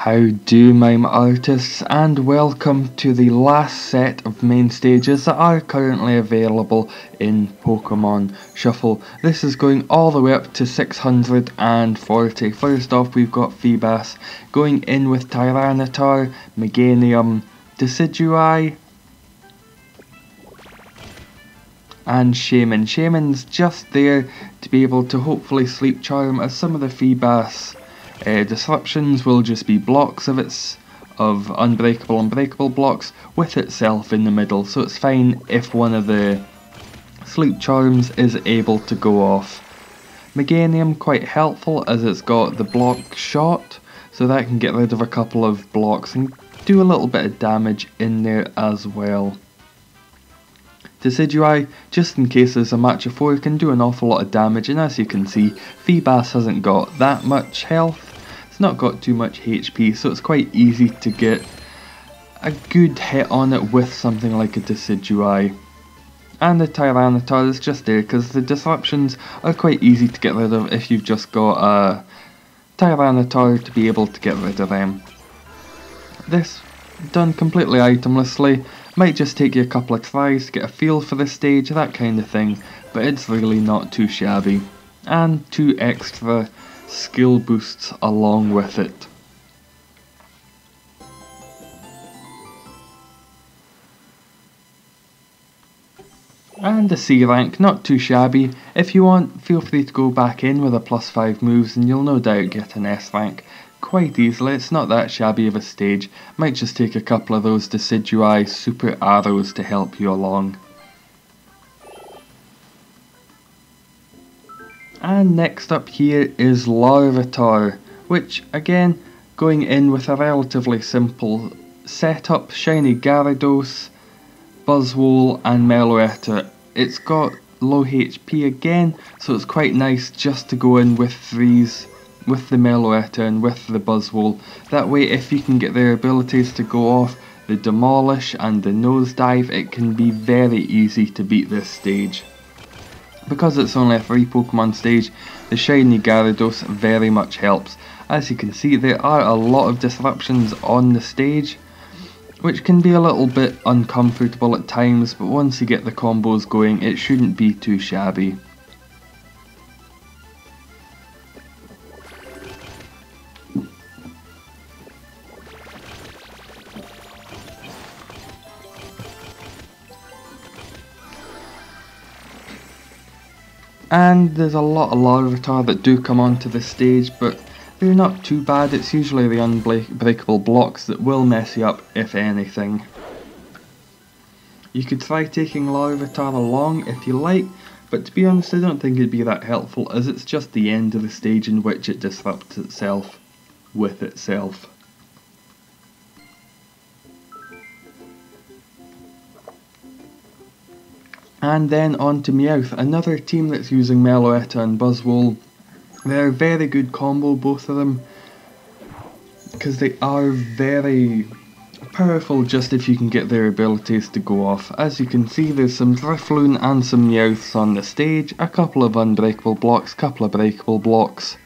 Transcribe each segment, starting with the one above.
How do Mime Artists, and welcome to the last set of main stages that are currently available in Pokemon Shuffle. This is going all the way up to 640. First off, we've got Phoebus going in with Tyranitar, Meganium, Decidueye, and Shaman. Shaman's just there to be able to hopefully sleep charm, as some of the Phoebus disruptions will just be blocks of unbreakable blocks with itself in the middle, so it's fine if one of the sleep charms is able to go off. Meganium quite helpful as it's got the block shot, so that can get rid of a couple of blocks and do a little bit of damage in there as well. Decidueye, just in case there's a match of 4, can do an awful lot of damage, and as you can see, Phoebus hasn't got that much health. It's not got too much HP, so it's quite easy to get a good hit on it with something like a Decidueye. And the Tyranitar is just there because the disruptions are quite easy to get rid of if you've just got a Tyranitar to be able to get rid of them. This, done completely itemlessly, might just take you a couple of tries to get a feel for the stage, that kind of thing, but it's really not too shabby. And 2 extra skill boosts along with it. And the C rank, not too shabby. If you want, feel free to go back in with a +5 moves and you'll no doubt get an S rank quite easily. It's not that shabby of a stage. Might just take a couple of those Decidueye super arrows to help you along. And next up here is Larvitar, which again, going in with a relatively simple setup: Shiny Gyarados, Buzzwole and Meloetta. It's got low HP again, so it's quite nice just to go in with these, with the Meloetta and with the Buzzwole. That way, if you can get their abilities to go off, the Demolish and the Nosedive, it can be very easy to beat this stage. Because it's only a 3 Pokemon stage, the Shiny Gyarados very much helps. As you can see, there are a lot of disruptions on the stage, which can be a little bit uncomfortable at times, but once you get the combos going, it shouldn't be too shabby. And there's a lot of Larvitar that do come onto the stage, but they're not too bad. It's usually the unbreakable blocks that will mess you up, if anything. You could try taking Larvitar along if you like, but to be honest, I don't think it'd be that helpful, as it's just the end of the stage in which it disrupts itself with itself. And then on to Meowth, another team that's using Meloetta and Buzzwole. They're a very good combo, both of them, because they are very powerful just if you can get their abilities to go off. As you can see, there's some Drifloon and some Meowths on the stage, a couple of unbreakable blocks, couple of breakable blocks.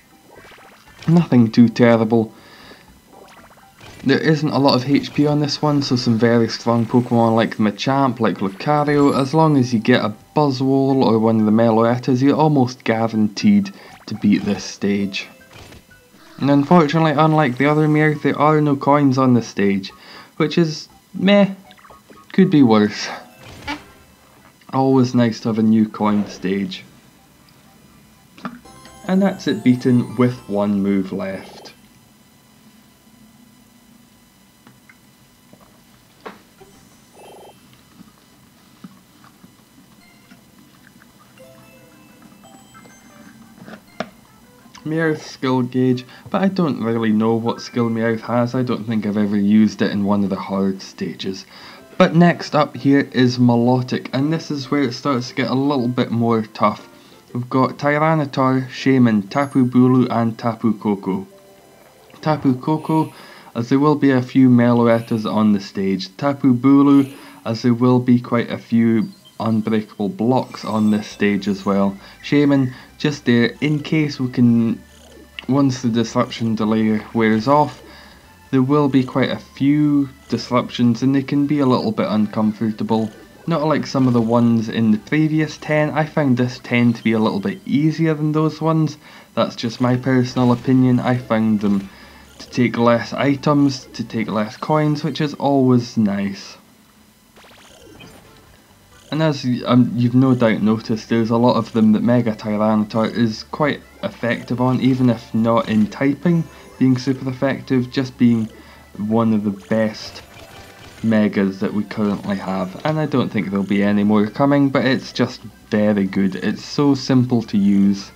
Nothing too terrible. There isn't a lot of HP on this one, so some very strong Pokemon like Machamp, like Lucario, as long as you get a Buzzwole or one of the Meloettas, you're almost guaranteed to beat this stage. And unfortunately, unlike the other Meowth, there are no coins on the stage, which is meh, could be worse. Always nice to have a new coin stage. And that's it beaten with 1 move left. Meowth skill gauge, but I don't really know what skill Meowth has. I don't think I've ever used it in one of the hard stages. But next up here is Milotic, and this is where it starts to get a little bit more tough. We've got Tyranitar, Shaman, Tapu Bulu and Tapu Koko. Tapu Koko, as there will be a few Meloettas on the stage. Tapu Bulu, as there will be quite a few unbreakable blocks on this stage as well. Shaman, just there in case we can, once the disruption delay wears off, There will be quite a few disruptions and they can be a little bit uncomfortable. Not like some of the ones in the previous 10, I found this 10 to be a little bit easier than those ones. That's just my personal opinion. I found them to take less items, to take less coins, which is always nice. And as you've no doubt noticed, there's a lot of them that Mega Tyranitar is quite effective on, even if not in typing being super effective, just being one of the best Megas that we currently have. And I don't think there'll be any more coming, but it's just very good. It's so simple to use,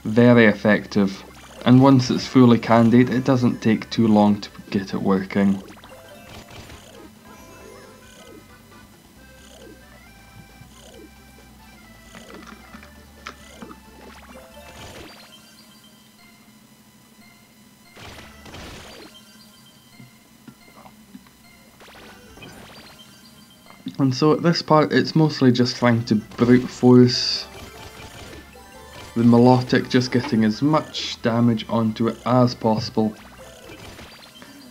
very effective, and once it's fully candied, it doesn't take too long to get it working. And so at this part, it's mostly just trying to brute force the Milotic, just getting as much damage onto it as possible.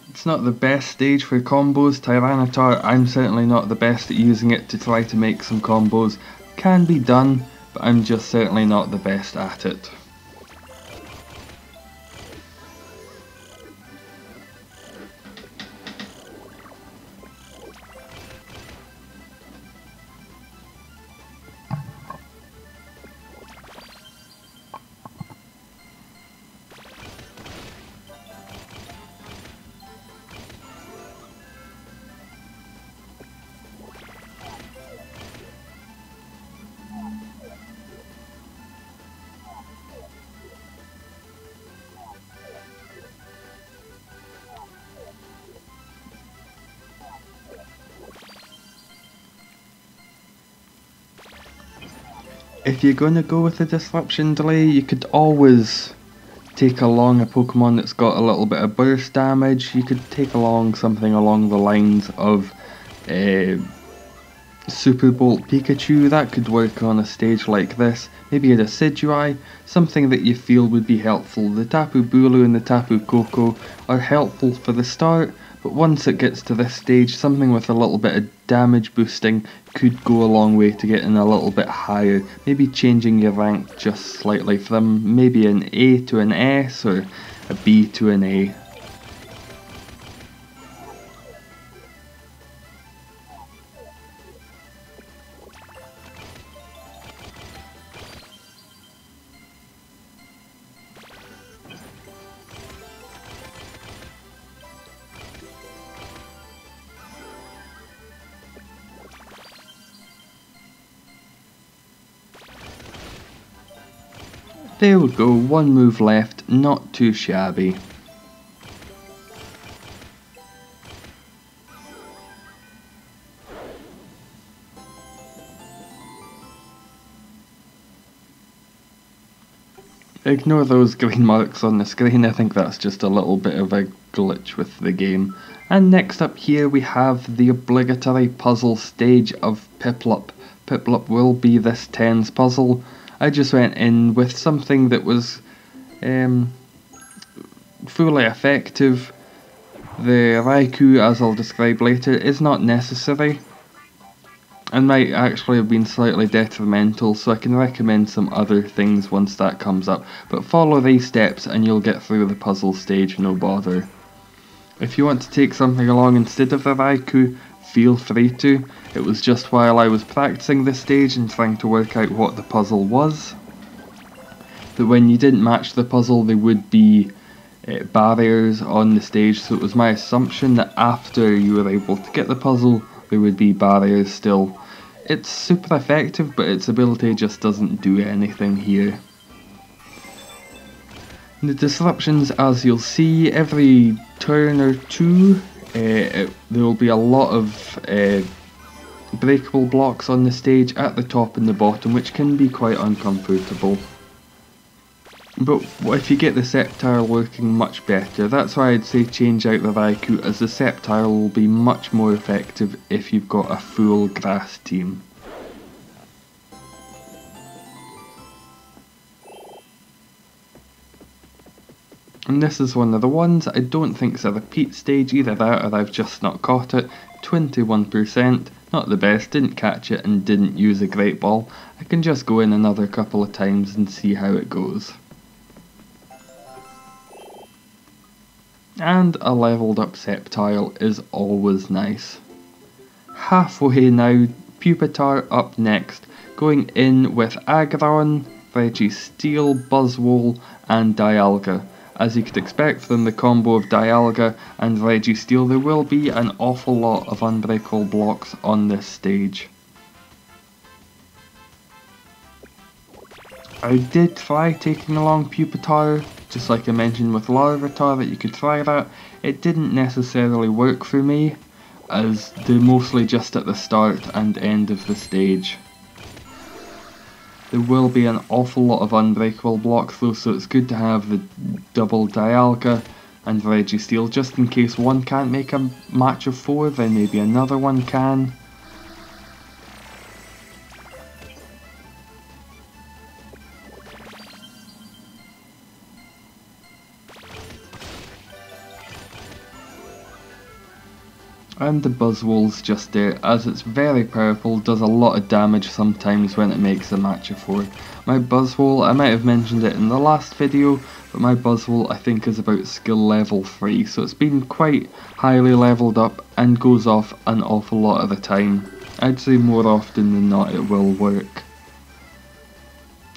It's not the best stage for combos. Tyranitar, I'm certainly not the best at using it to try to make some combos. Can be done, but I'm just certainly not the best at it. If you're going to go with a disruption delay, you could always take along a Pokemon that's got a little bit of burst damage. You could take along something along the lines of Super Bolt Pikachu. That could work on a stage like this. Maybe a Decidueye, something that you feel would be helpful. The Tapu Bulu and the Tapu Koko are helpful for the start, but once it gets to this stage, something with a little bit of damage boosting could go a long way to getting a little bit higher. Maybe changing your rank just slightly from maybe an A to an S or a B to an A. There we go, one move left, not too shabby. Ignore those green marks on the screen, I think that's just a little bit of a glitch with the game. And next up here we have the obligatory puzzle stage of Piplup. Piplup will be this 10's puzzle. I just went in with something that was fully effective. The Raikou, as I'll describe later, is not necessary and might actually have been slightly detrimental, so I can recommend some other things once that comes up. But follow these steps and you'll get through the puzzle stage, no bother. If you want to take something along instead of the Raikou, feel free to. It was just while I was practicing this stage and trying to work out what the puzzle was, that when you didn't match the puzzle there would be barriers on the stage, so it was my assumption that after you were able to get the puzzle there would be barriers still. It's super effective, but its ability just doesn't do anything here. The disruptions, as you'll see, every turn or two there will be a lot of breakable blocks on the stage at the top and the bottom, which can be quite uncomfortable. But if you get the Sceptile working much better, that's why I'd say change out the Raikou, as the Sceptile will be much more effective if you've got a full grass team. And this is one of the ones I don't think is a repeat stage, either that or I've just not caught it. 21%, not the best, didn't catch it and didn't use a great ball. I can just go in another couple of times and see how it goes. And a leveled up Sceptile is always nice. Halfway now, Pupitar up next, going in with Aggron, Registeel, Buzzwole and Dialga. As you could expect from the combo of Dialga and Registeel, there will be an awful lot of unbreakable blocks on this stage. I did try taking along Pupitar, just like I mentioned with Larvitar that you could try that. It didn't necessarily work for me, as they're mostly just at the start and end of the stage. There will be an awful lot of unbreakable blocks though, so it's good to have the double Dialga and Registeel just in case one can't make a match of 4, then maybe another one can. And the Buzzwole's just there, as it's very powerful, does a lot of damage sometimes when it makes a match of 4. My Buzzwole, I might have mentioned it in the last video, but my Buzzwole I think is about skill level 3, so it's been quite highly leveled up and goes off an awful lot of the time. I'd say more often than not it will work.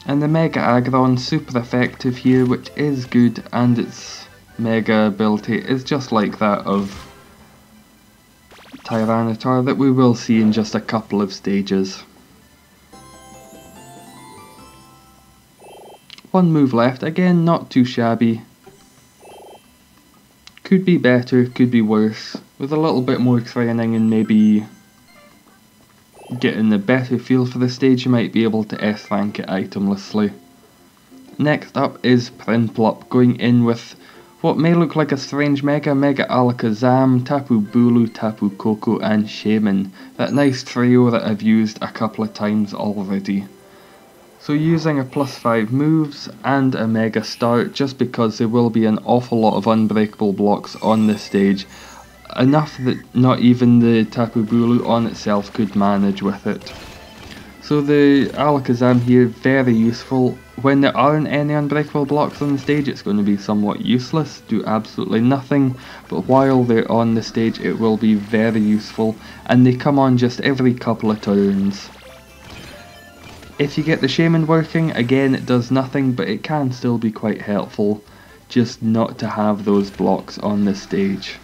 And the Mega Aggron, super effective here, which is good, and its Mega ability is just like that of Tyranitar that we will see in just a couple of stages. One move left, again not too shabby. Could be better, could be worse. With a little bit more training and maybe getting a better feel for the stage, you might be able to S-rank it itemlessly. Next up is Prinplup, going in with what may look like a strange Mega Alakazam, Tapu Bulu, Tapu Koko and Shaman. That nice trio that I've used a couple of times already. So using a +5 moves and a Mega start, just because there will be an awful lot of unbreakable blocks on this stage. Enough that not even the Tapu Bulu on itself could manage with it. So the Alakazam here, very useful. When there aren't any unbreakable blocks on the stage, it's going to be somewhat useless, do absolutely nothing, but while they're on the stage it will be very useful, and they come on just every couple of turns. If you get the Shaman working, again it does nothing, but it can still be quite helpful, just not to have those blocks on the stage.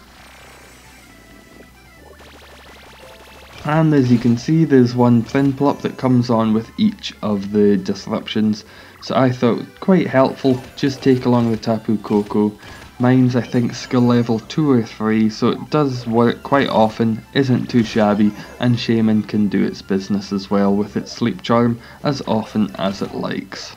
And as you can see, there's one Prinplup that comes on with each of the disruptions, so I thought quite helpful, just take along the Tapu Koko. Mine's I think skill level 2 or 3, so it does work quite often, isn't too shabby, and Shaman can do its business as well with its Sleep Charm as often as it likes.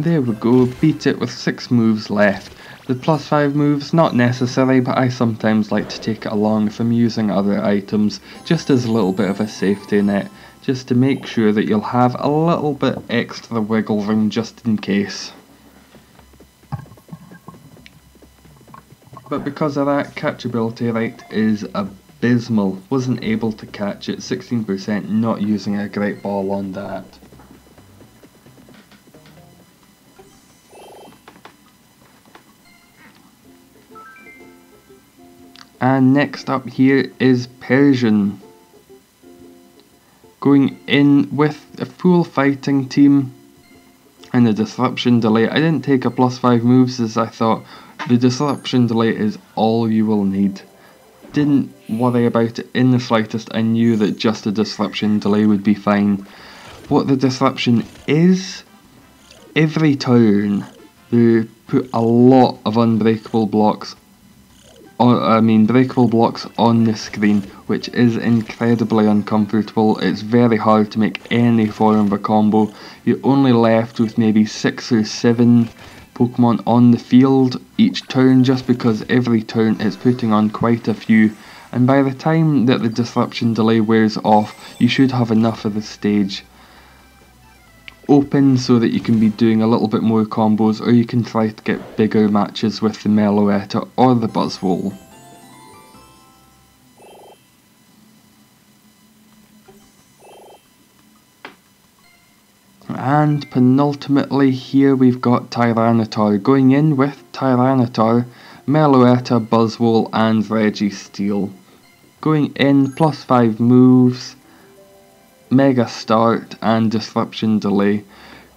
There we go, beat it with 6 moves left. The +5 moves, not necessary, but I sometimes like to take it along if I'm using other items, just as a little bit of a safety net, just to make sure that you'll have a little bit extra wiggle room just in case. But because of that, catchability rate is abysmal. Wasn't able to catch it, 16%, not using a great ball on that. And next up here is Persian, going in with a full fighting team and a disruption delay. I didn't take a +5 moves as I thought the disruption delay is all you will need. didn't worry about it in the slightest. I knew that just a disruption delay would be fine. What the disruption is, every turn they put a lot of unbreakable blocks breakable blocks on the screen, which is incredibly uncomfortable. It's very hard to make any form of a combo. You're only left with maybe 6 or 7 Pokemon on the field each turn, just because every turn it's putting on quite a few, and by the time that the disruption delay wears off, you should have enough of the stage open so that you can be doing a little bit more combos, or you can try to get bigger matches with the Meloetta or the Buzzwole. And penultimately here we've got Tyranitar, going in with Tyranitar, Meloetta, Buzzwole and Registeel. Going in +5 moves, Mega Start and Disruption Delay.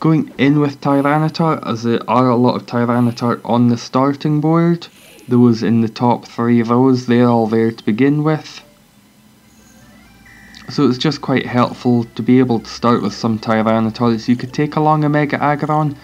Going in with Tyranitar, as there are a lot of Tyranitar on the starting board, those in the top 3 rows, they're all there to begin with. So it's just quite helpful to be able to start with some Tyranitars. You could take along a Mega Aggron,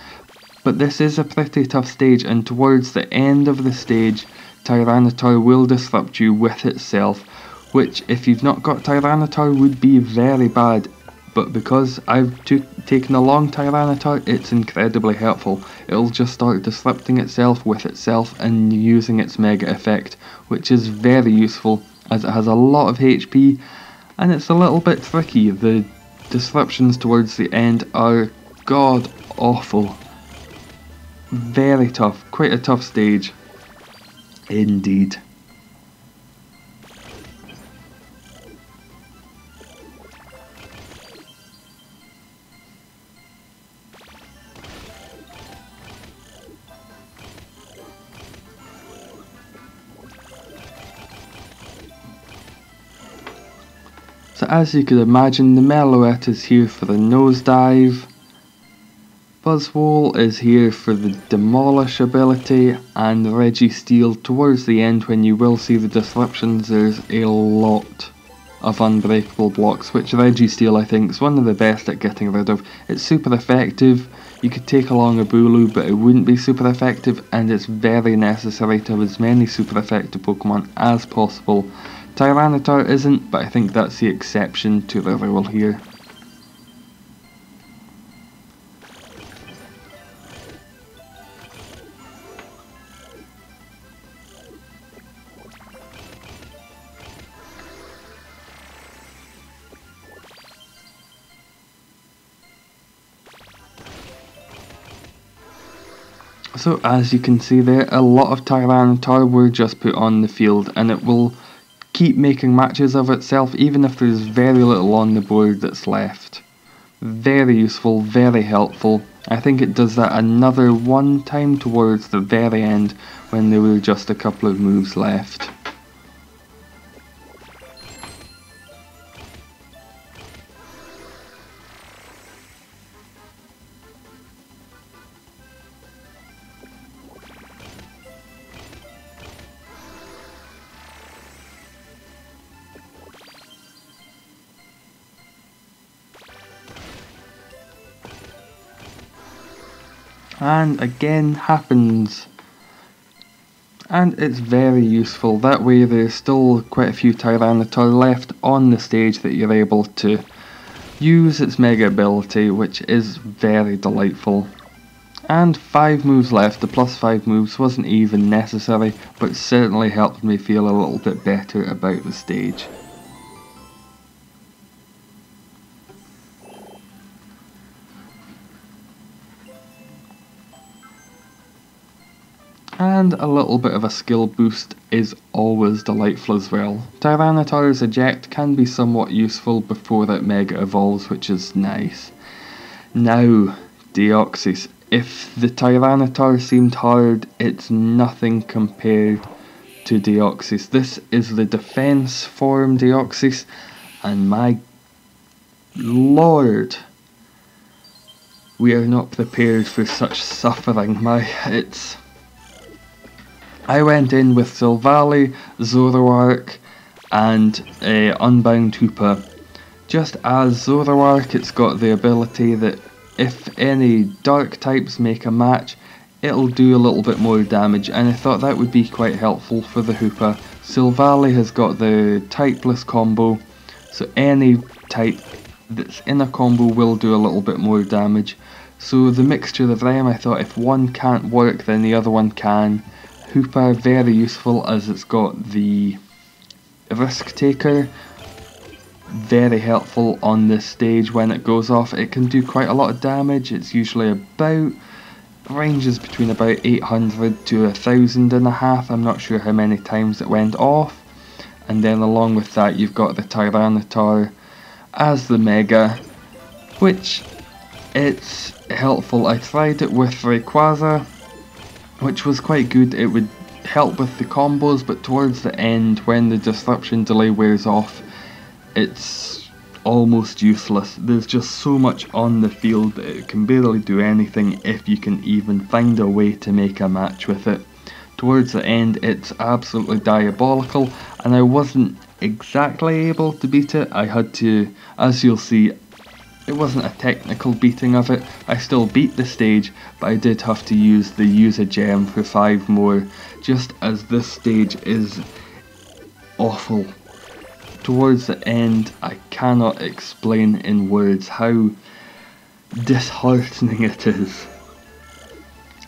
but this is a pretty tough stage, and towards the end of the stage, Tyranitar will disrupt you with itself, which if you've not got Tyranitar would be very bad, but because I've taken along Tyranitar, it's incredibly helpful. It'll just start disrupting itself with itself and using its Mega effect, which is very useful as it has a lot of HP and it's a little bit tricky. The disruptions towards the end are god awful. Very tough, quite a tough stage indeed. So as you could imagine, the Meloetta is here for the nosedive, Buzzwole is here for the demolish ability, and Registeel towards the end when you will see the disruptions. There's a lot of unbreakable blocks, which Registeel I think is one of the best at getting rid of. It's super effective. You could take along a Bulu, but it wouldn't be super effective, and it's very necessary to have as many super effective Pokemon as possible. Tyranitar isn't, but I think that's the exception to the rule here. So as you can see there, a lot of Tyranitar were just put on the field, and it will keep making matches of itself even if there's very little on the board that's left. Very useful, very helpful. I think it does that another one time towards the very end when there were just a couple of moves left. And again happens, and it's very useful. That way there's still quite a few Tyranitar left on the stage that you're able to use its Mega ability, which is very delightful. And 5 moves left. The +5 moves wasn't even necessary, but certainly helped me feel a little bit better about the stage. And a little bit of a skill boost is always delightful as well. Tyranitar's eject can be somewhat useful before it Mega evolves, which is nice. Now, Deoxys. If the Tyranitar seemed hard, it's nothing compared to Deoxys. This is the defense form Deoxys, and my lord, we are not prepared for such suffering. I went in with Silvally, Zoroark, and Unbound Hoopa. Just as Zoroark, it's got the ability that if any dark types make a match, it'll do a little bit more damage, and I thought that would be quite helpful for the Hoopa. Silvally has got the typeless combo, so any type that's in a combo will do a little bit more damage. So the mixture of them, I thought if one can't work then the other one can. Hoopa, very useful as it's got the Risk Taker, very helpful on this stage. When it goes off it can do quite a lot of damage. It's usually about, ranges between about 800 to 1,500, I'm not sure how many times it went off. And then along with that you've got the Tyranitar as the Mega, which it's helpful. I tried it with Rayquaza, which was quite good. It would help with the combos, but towards the end when the disruption delay wears off, it's almost useless. There's just so much on the field that it can barely do anything if you can even find a way to make a match with it. Towards the end it's absolutely diabolical, and I wasn't exactly able to beat it. I had to, as you'll see, it wasn't a technical beating of it. I still beat the stage, but I did have to use a gem for 5 more, just as this stage is awful. Towards the end, I cannot explain in words how disheartening it is.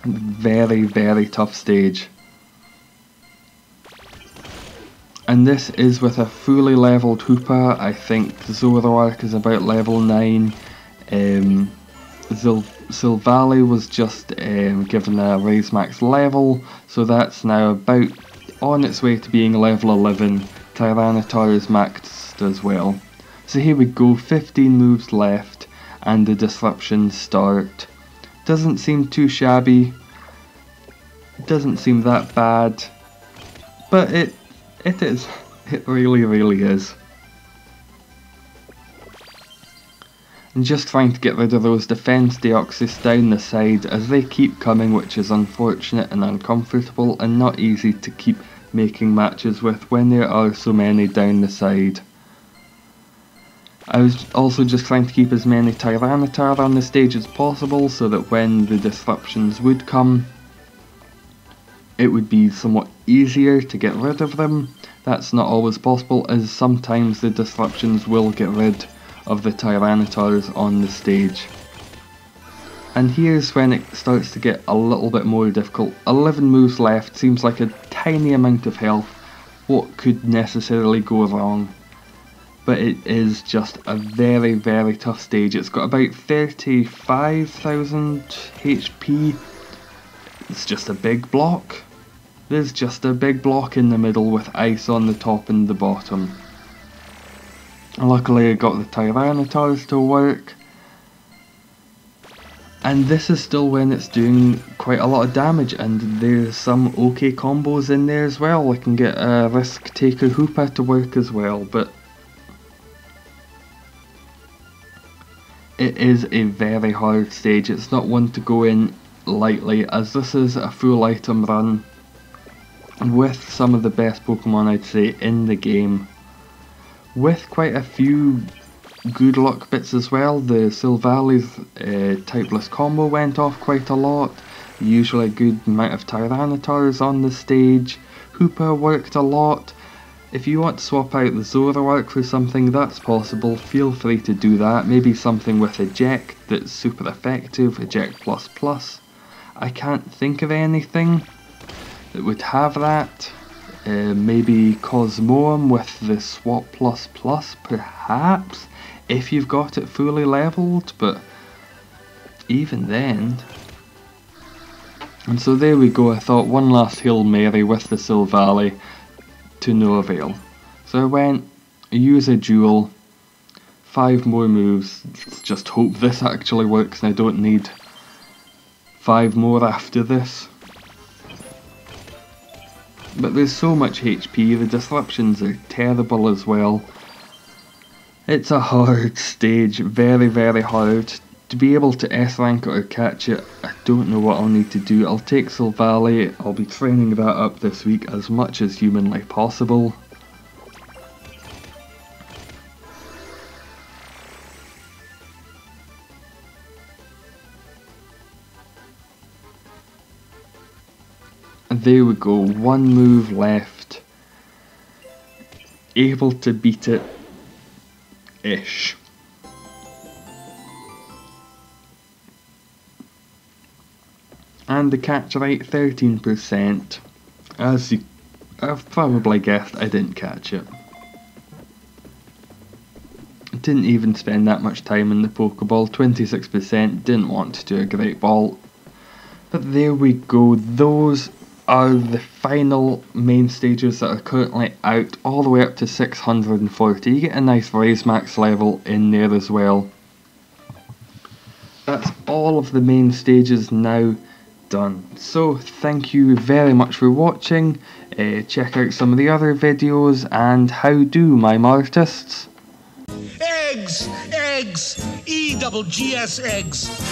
Very, very tough stage. And this is with a fully leveled Hoopa. I think Zoroark is about level 9. Silvally was just given a raise max level, so that's now about on its way to being level 11. Tyranitar is maxed as well. So here we go, 15 moves left and the disruptions start. Doesn't seem too shabby, doesn't seem that bad, but it is. It really, really is. And just trying to get rid of those defense Deoxys down the side as they keep coming, which is unfortunate and uncomfortable and not easy to keep making matches with when there are so many down the side. I was also just trying to keep as many Tyranitar on the stage as possible so that when the disruptions would come, it would be somewhat easier to get rid of them. That's not always possible, as sometimes the disruptions will get rid of the Tyranitars on the stage. And here's when it starts to get a little bit more difficult. 11 moves left, seems like a tiny amount of health. What could necessarily go wrong? But it is just a very, very tough stage. It's got about 35,000 HP. It's just a big block. There's just a big block in the middle with ice on the top and the bottom. Luckily I got the Tyranitars to work. And this is still when it's doing quite a lot of damage, and there's some okay combos in there as well. I can get a Risk Taker Hoopa to work as well, but it is a very hard stage. It's not one to go in lightly, as this is a full item run with some of the best Pokemon I'd say in the game, with quite a few good luck bits as well. The Silvally's typeless combo went off quite a lot. Usually a good amount of Tyranitars on the stage. Hoopa worked a lot. If you want to swap out the Zoroark for something, that's possible. Feel free to do that. Maybe something with Eject that's super effective, Eject++. I can't think of anything that would have that. Maybe Cosmoem with the Swap++, perhaps, if you've got it fully leveled, but even then. And so there we go. I thought one last Hail Mary with the Silvally, to no avail. So I went, use a duel, 5 more moves. Let's just hope this actually works and I don't need 5 more after this. But there's so much HP, the disruptions are terrible as well. It's a hard stage, very, very hard. To be able to S-rank it or catch it, I don't know what I'll need to do. I'll take Silvally, I'll be training that up this week as much as humanly possible. There we go, one move left. Able to beat it ish. And the catch rate 13%. As you have probably guessed, I didn't catch it. Didn't even spend that much time in the Pokeball, 26%, didn't want to do a Great Ball. But there we go, those are the final main stages that are currently out, all the way up to 640. You get a nice Raise Max level in there as well. That's all of the main stages now done. So thank you very much for watching. Check out some of the other videos, and how do, Mime Artists? Eggs! Eggs! E-double-G-S eggs!